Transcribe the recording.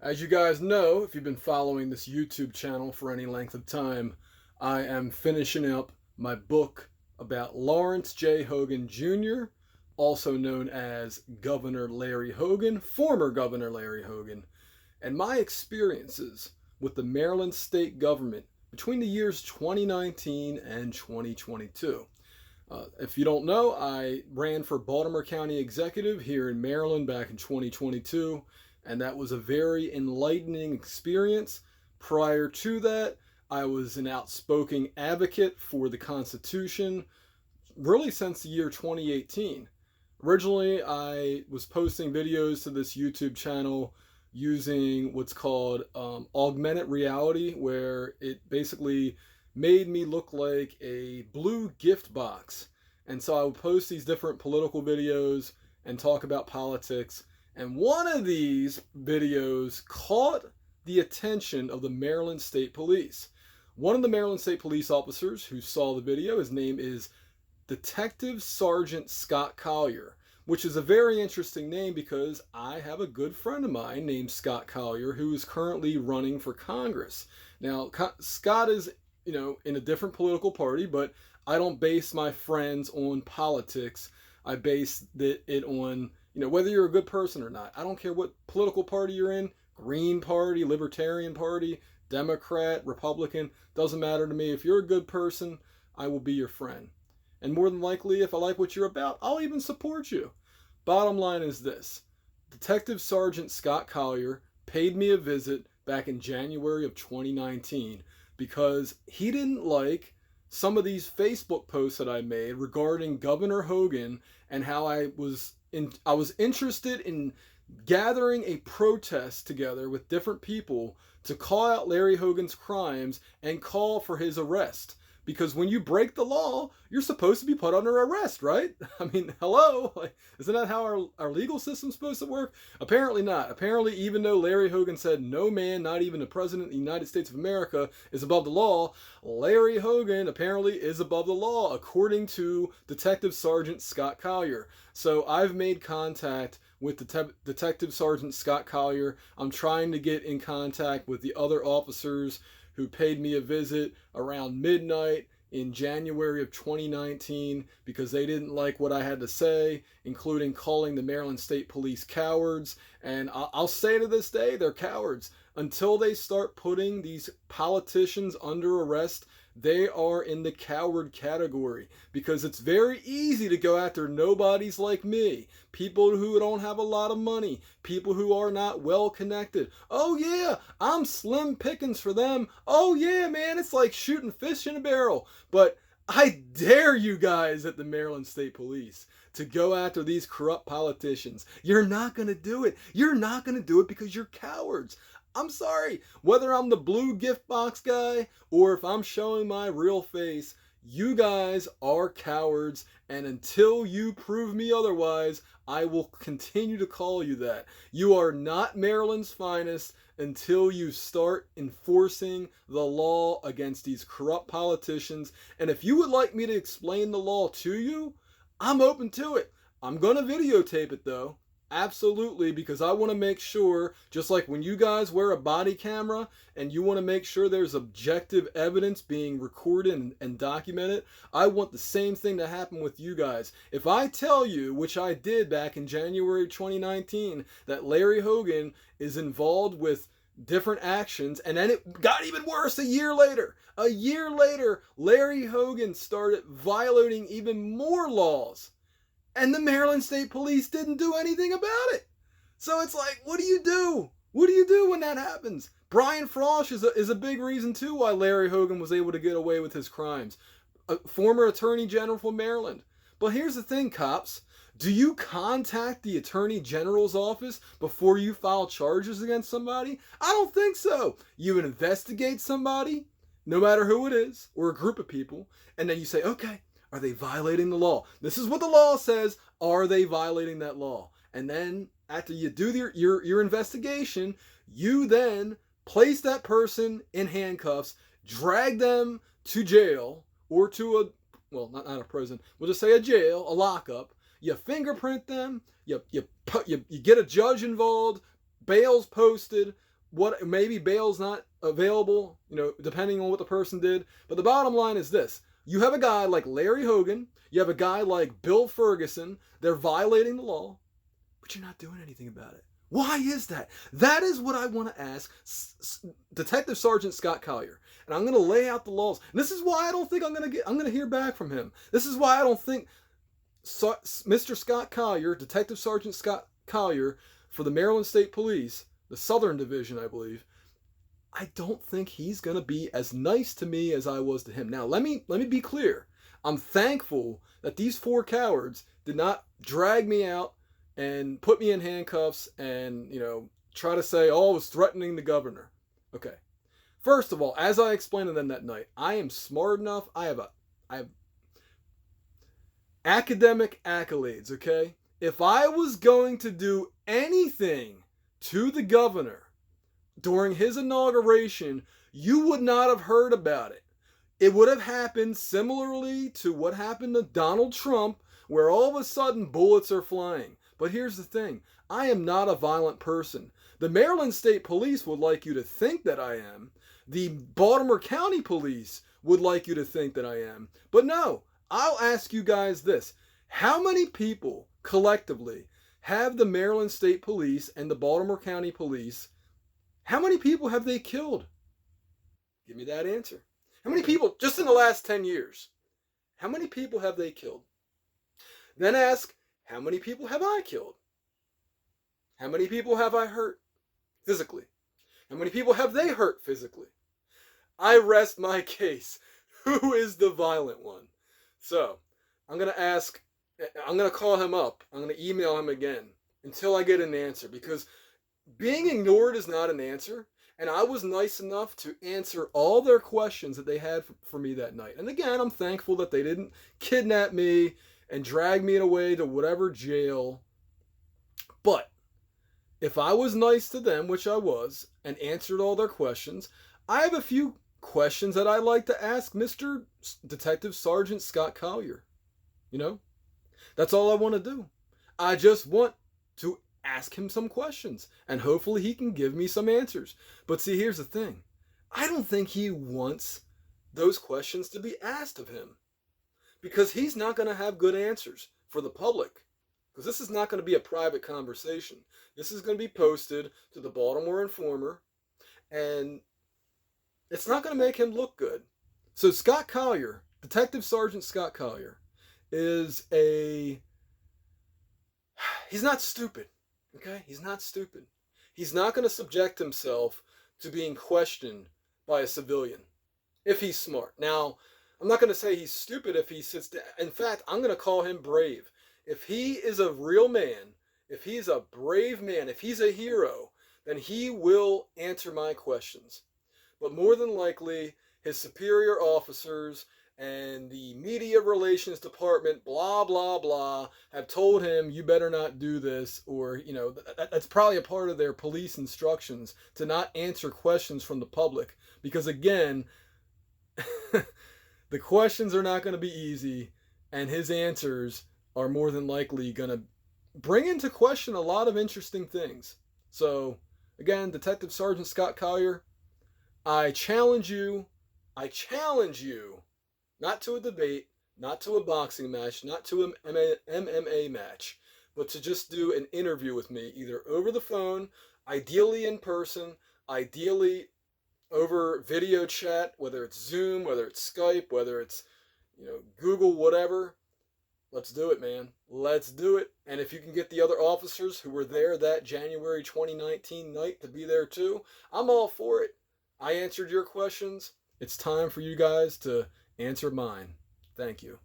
As you guys know, if you've been following this YouTube channel for any length of time, I am finishing up my book about Lawrence J. Hogan Jr., also known as Governor Larry Hogan, former Governor Larry Hogan, and my experiences with the Maryland state government between the years 2019 and 2022. If you don't know, I ran for Baltimore County Executive here in Maryland back in 2022, and that was a very enlightening experience. Prior to that, I was an outspoken advocate for the Constitution, really since the year 2018. Originally, I was posting videos to this YouTube channel using what's called augmented reality, where it basically made me look like a blue gift box. And so I would post these different political videos and talk about politics. And one of these videos caught the attention of the Maryland State Police. One of the Maryland State Police officers who saw the video, his name is Detective Sergeant Scott Collier, which is a very interesting name because I have a good friend of mine named Scott Collier who is currently running for Congress. Now, Scott is, in a different political party, but I don't base my friends on politics. I base it on, whether you're a good person or not. I don't care what political party you're in, Green Party, Libertarian Party, Democrat, Republican, doesn't matter to me. If you're a good person, I will be your friend. And more than likely, if I like what you're about, I'll even support you. Bottom line is this. Detective Sergeant Scott Collier paid me a visit back in January of 2019 because he didn't like some of these Facebook posts that I made regarding Governor Hogan and how I was interested in gathering a protest together with different people to call out Larry Hogan's crimes and call for his arrest. Because when you break the law, you're supposed to be put under arrest, right? I mean, hello? Isn't that how our legal system's supposed to work? Apparently not. Apparently, even though Larry Hogan said no man, not even the President of the United States of America, is above the law, Larry Hogan apparently is above the law, according to Detective Sergeant Scott Collier. So I've made contact with Detective Sergeant Scott Collier. I'm trying to get in contact with the other officers who paid me a visit around midnight in January of 2019 because they didn't like what I had to say, including calling the Maryland State Police cowards. And I'll say to this day, they're cowards. Until they start putting these politicians under arrest, they are in the coward category because it's very easy to go after nobodies like me, people who don't have a lot of money, people who are not well connected. Oh yeah, I'm slim pickings for them. Oh yeah, man, it's like shooting fish in a barrel. But I dare you guys at the Maryland State Police to go after these corrupt politicians. You're not going to do it. You're not going to do it because you're cowards. I'm sorry, whether I'm the blue gift box guy or if I'm showing my real face, you guys are cowards, and until you prove me otherwise, I will continue to call you that. You are not Maryland's finest until you start enforcing the law against these corrupt politicians. And if you would like me to explain the law to you, I'm open to it. I'm going to videotape it though. Absolutely, because I want to make sure, just like when you guys wear a body camera and you want to make sure there's objective evidence being recorded and documented, I want the same thing to happen with you guys. If I tell you, which I did back in January 2019, that Larry Hogan is involved with different actions, and then it got even worse a year later. A year later, Larry Hogan started violating even more laws. And the Maryland State Police didn't do anything about it. So it's like, what do you do? What do you do when that happens? Brian Frosh is a big reason too why Larry Hogan was able to get away with his crimes. A former Attorney General from Maryland. But here's the thing, cops. Do you contact the Attorney General's office before you file charges against somebody? I don't think so. You investigate somebody, no matter who it is, or a group of people, and then you say, okay, are they violating the law? This is what the law says. Are they violating that law? And then after you do your investigation, you then place that person in handcuffs, drag them to jail or to not a prison. We'll just say a jail, a lockup. You fingerprint them. You get a judge involved. Bail's posted. what, maybe bail's not available, depending on what the person did. But the bottom line is this. You have a guy like Larry Hogan, you have a guy like Bill Ferguson, they're violating the law, but you're not doing anything about it. Why is that? That is what I want to ask Detective Sergeant Scott Collier. And I'm going to lay out the laws. And this is why I don't think I'm going to hear back from him. This is why I don't think Mr. Scott Collier, Detective Sergeant Scott Collier for the Maryland State Police, the Southern Division, I believe, I don't think he's going to be as nice to me as I was to him. Now, let me be clear. I'm thankful that these four cowards did not drag me out and put me in handcuffs and, try to say, oh, I was threatening the governor. Okay. First of all, as I explained to them that night, I am smart enough. I have academic accolades, okay? If I was going to do anything to the governor during his inauguration, you would not have heard about it. It would have happened similarly to what happened to Donald Trump, where all of a sudden bullets are flying. But here's the thing. I am not a violent person. The Maryland State Police would like you to think that I am. The Baltimore County Police would like you to think that I am. But no, I'll ask you guys this. How many people collectively have the Maryland State Police and the Baltimore County Police, how many people have they killed? Give me that answer. How many people, just in the last 10 years, how many people have they killed? Then ask, how many people have I killed? How many people have I hurt physically? How many people have they hurt physically? I rest my case. Who is the violent one? So, I'm going to call him up. I'm going to email him again until I get an answer, because being ignored is not an answer. And I was nice enough to answer all their questions that they had for me that night. And again, I'm thankful that they didn't kidnap me and drag me away to whatever jail. But if I was nice to them, which I was, and answered all their questions, I have a few questions that I'd like to ask Mr. Detective Sergeant Scott Collier. That's all I want to do. I just want to ask him some questions, and hopefully he can give me some answers. But see, here's the thing. I don't think he wants those questions to be asked of him, because he's not going to have good answers for the public, because this is not going to be a private conversation. This is going to be posted to the Baltimore Informer, and it's not going to make him look good. So Scott Collier, Detective Sergeant Scott Collier, he's not stupid. Okay? He's not stupid. He's not going to subject himself to being questioned by a civilian if he's smart. Now, I'm not going to say he's stupid if he sits down. In fact, I'm going to call him brave. If he is a real man, if he's a brave man, if he's a hero, then he will answer my questions. But more than likely, his superior officers and the media relations department, blah, blah, blah, have told him, you better not do this, or, that's probably a part of their police instructions, to not answer questions from the public. Because again, the questions are not going to be easy, and his answers are more than likely going to bring into question a lot of interesting things. So, again, Detective Sergeant Scott Collier, I challenge you, not to a debate, not to a boxing match, not to an MMA match, but to just do an interview with me, either over the phone, ideally in person, ideally over video chat, whether it's Zoom, whether it's Skype, whether it's, Google, whatever. Let's do it, man. Let's do it. And if you can get the other officers who were there that January 2019 night to be there too, I'm all for it. I answered your questions. It's time for you guys to answer mine. Thank you.